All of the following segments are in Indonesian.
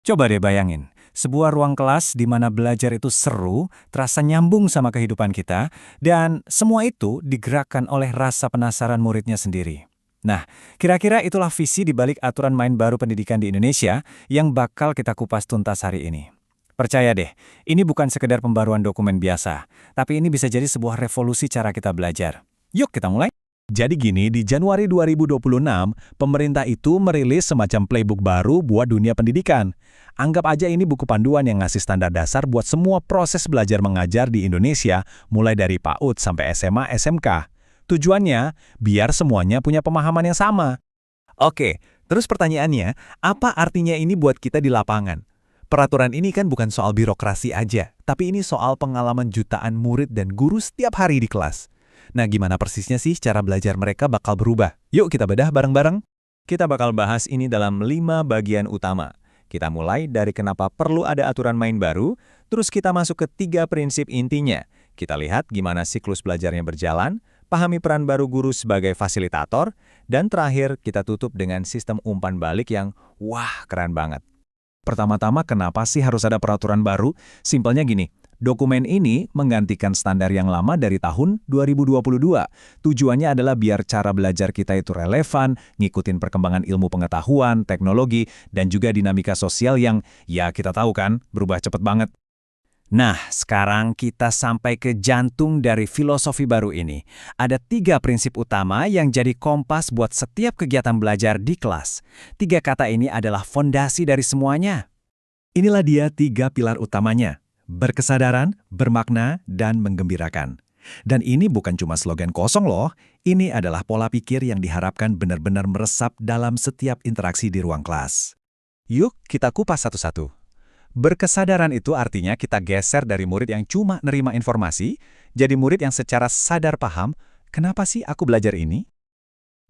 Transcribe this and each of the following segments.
Coba deh bayangin, sebuah ruang kelas di mana belajar itu seru, terasa nyambung sama kehidupan kita, dan semua itu digerakkan oleh rasa penasaran muridnya sendiri. Nah, kira-kira itulah visi di balik aturan main baru pendidikan di Indonesia yang bakal kita kupas tuntas hari ini. Percaya deh, ini bukan sekedar pembaruan dokumen biasa, tapi ini bisa jadi sebuah revolusi cara kita belajar. Yuk kita mulai. Jadi gini, di Januari 2026, pemerintah itu merilis semacam playbook baru buat dunia pendidikan. Anggap aja ini buku panduan yang ngasih standar dasar buat semua proses belajar mengajar di Indonesia, mulai dari PAUD sampai SMA, SMK. Tujuannya, biar semuanya punya pemahaman yang sama. Oke, terus pertanyaannya, apa artinya ini buat kita di lapangan? Peraturan ini kan bukan soal birokrasi aja, tapi ini soal pengalaman jutaan murid dan guru setiap hari di kelas. Nah, gimana persisnya sih cara belajar mereka bakal berubah? Yuk kita bedah bareng-bareng. Kita bakal bahas ini dalam 5 bagian utama. Kita mulai dari kenapa perlu ada aturan main baru, terus kita masuk ke 3 prinsip intinya. Kita lihat gimana siklus belajarnya berjalan, pahami peran baru guru sebagai fasilitator, dan terakhir kita tutup dengan sistem umpan balik yang wah keren banget. Pertama-tama, kenapa sih harus ada peraturan baru? Simpelnya gini, dokumen ini menggantikan standar yang lama dari tahun 2022. Tujuannya adalah biar cara belajar kita itu relevan, ngikutin perkembangan ilmu pengetahuan, teknologi, dan juga dinamika sosial yang, ya kita tahu kan, berubah cepat banget. Nah, sekarang kita sampai ke jantung dari filosofi baru ini. Ada 3 prinsip utama yang jadi kompas buat setiap kegiatan belajar di kelas. 3 kata ini adalah fondasi dari semuanya. Inilah dia 3 pilar utamanya: berkesadaran, bermakna, dan menggembirakan. Dan ini bukan cuma slogan kosong loh, ini adalah pola pikir yang diharapkan benar-benar meresap dalam setiap interaksi di ruang kelas. Yuk kita kupas satu-satu. Berkesadaran itu artinya kita geser dari murid yang cuma nerima informasi, jadi murid yang secara sadar paham, kenapa sih aku belajar ini?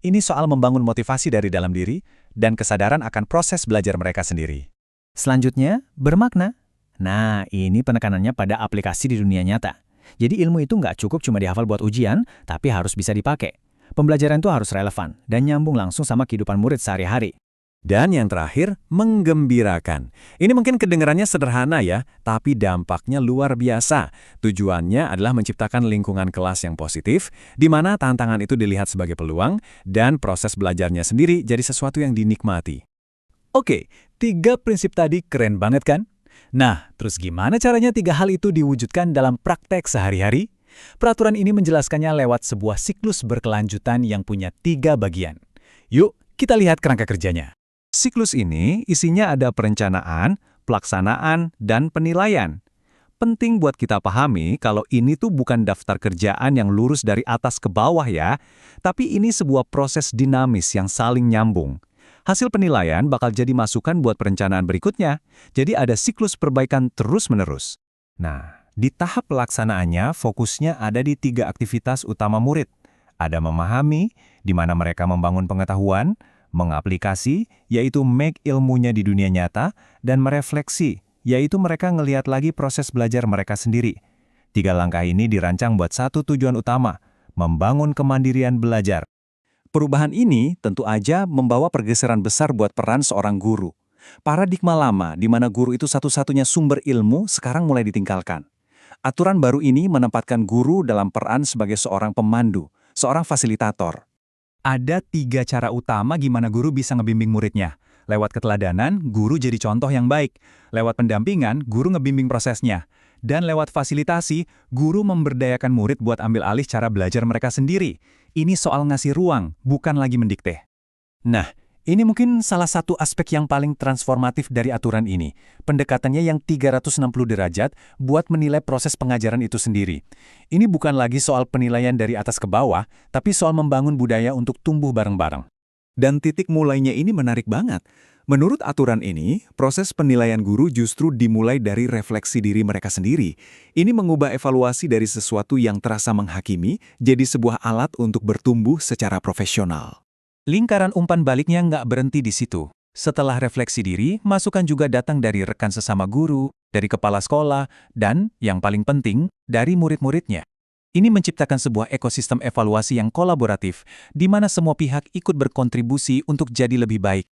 Ini soal membangun motivasi dari dalam diri, dan kesadaran akan proses belajar mereka sendiri. Selanjutnya, bermakna. Nah, ini penekanannya pada aplikasi di dunia nyata. Jadi ilmu itu nggak cukup cuma dihafal buat ujian, tapi harus bisa dipakai. Pembelajaran itu harus relevan dan nyambung langsung sama kehidupan murid sehari-hari. Dan yang terakhir, menggembirakan. Ini mungkin kedengarannya sederhana ya, tapi dampaknya luar biasa. Tujuannya adalah menciptakan lingkungan kelas yang positif, di mana tantangan itu dilihat sebagai peluang, dan proses belajarnya sendiri jadi sesuatu yang dinikmati. Oke, 3 prinsip tadi keren banget kan? Nah, terus gimana caranya 3 hal itu diwujudkan dalam praktek sehari-hari? Peraturan ini menjelaskannya lewat sebuah siklus berkelanjutan yang punya 3 bagian. Yuk, kita lihat kerangka kerjanya. Siklus ini isinya ada perencanaan, pelaksanaan, dan penilaian. Penting buat kita pahami kalau ini tuh bukan daftar kerjaan yang lurus dari atas ke bawah ya, tapi ini sebuah proses dinamis yang saling nyambung. Hasil penilaian bakal jadi masukan buat perencanaan berikutnya, jadi ada siklus perbaikan terus-menerus. Nah, di tahap pelaksanaannya fokusnya ada di 3 aktivitas utama murid. Ada memahami, di mana mereka membangun pengetahuan, mengaplikasi, yaitu make ilmunya di dunia nyata, dan merefleksi, yaitu mereka ngelihat lagi proses belajar mereka sendiri. 3 langkah ini dirancang buat satu tujuan utama, membangun kemandirian belajar. Perubahan ini tentu aja membawa pergeseran besar buat peran seorang guru. Paradigma lama di mana guru itu satu-satunya sumber ilmu sekarang mulai ditinggalkan. Aturan baru ini menempatkan guru dalam peran sebagai seorang pemandu, seorang fasilitator. Ada 3 cara utama gimana guru bisa ngebimbing muridnya. Lewat keteladanan, guru jadi contoh yang baik. Lewat pendampingan, guru ngebimbing prosesnya. Dan lewat fasilitasi, guru memberdayakan murid buat ambil alih cara belajar mereka sendiri. Ini soal ngasih ruang, bukan lagi mendikte. Nah, ini mungkin salah satu aspek yang paling transformatif dari aturan ini. Pendekatannya yang 360 derajat buat menilai proses pengajaran itu sendiri. Ini bukan lagi soal penilaian dari atas ke bawah, tapi soal membangun budaya untuk tumbuh bareng-bareng. Dan titik mulainya ini menarik banget. Menurut aturan ini, proses penilaian guru justru dimulai dari refleksi diri mereka sendiri. Ini mengubah evaluasi dari sesuatu yang terasa menghakimi jadi sebuah alat untuk bertumbuh secara profesional. Lingkaran umpan baliknya nggak berhenti di situ. Setelah refleksi diri, masukan juga datang dari rekan sesama guru, dari kepala sekolah, dan, yang paling penting, dari murid-muridnya. Ini menciptakan sebuah ekosistem evaluasi yang kolaboratif, di mana semua pihak ikut berkontribusi untuk jadi lebih baik.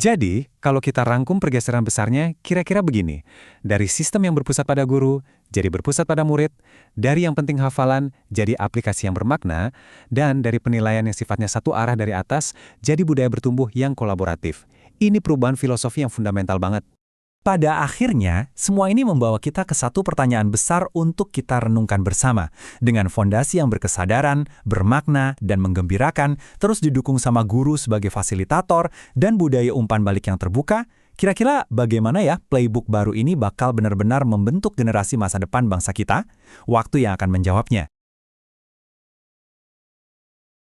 Jadi, kalau kita rangkum pergeseran besarnya, kira-kira begini. Dari sistem yang berpusat pada guru, jadi berpusat pada murid, dari yang penting hafalan, jadi aplikasi yang bermakna, dan dari penilaian yang sifatnya satu arah dari atas, jadi budaya bertumbuh yang kolaboratif. Ini perubahan filosofi yang fundamental banget. Pada akhirnya, semua ini membawa kita ke satu pertanyaan besar untuk kita renungkan bersama. Dengan fondasi yang berkesadaran, bermakna, dan menggembirakan, terus didukung sama guru sebagai fasilitator, dan budaya umpan balik yang terbuka, kira-kira bagaimana ya playbook baru ini bakal benar-benar membentuk generasi masa depan bangsa kita? Waktu yang akan menjawabnya.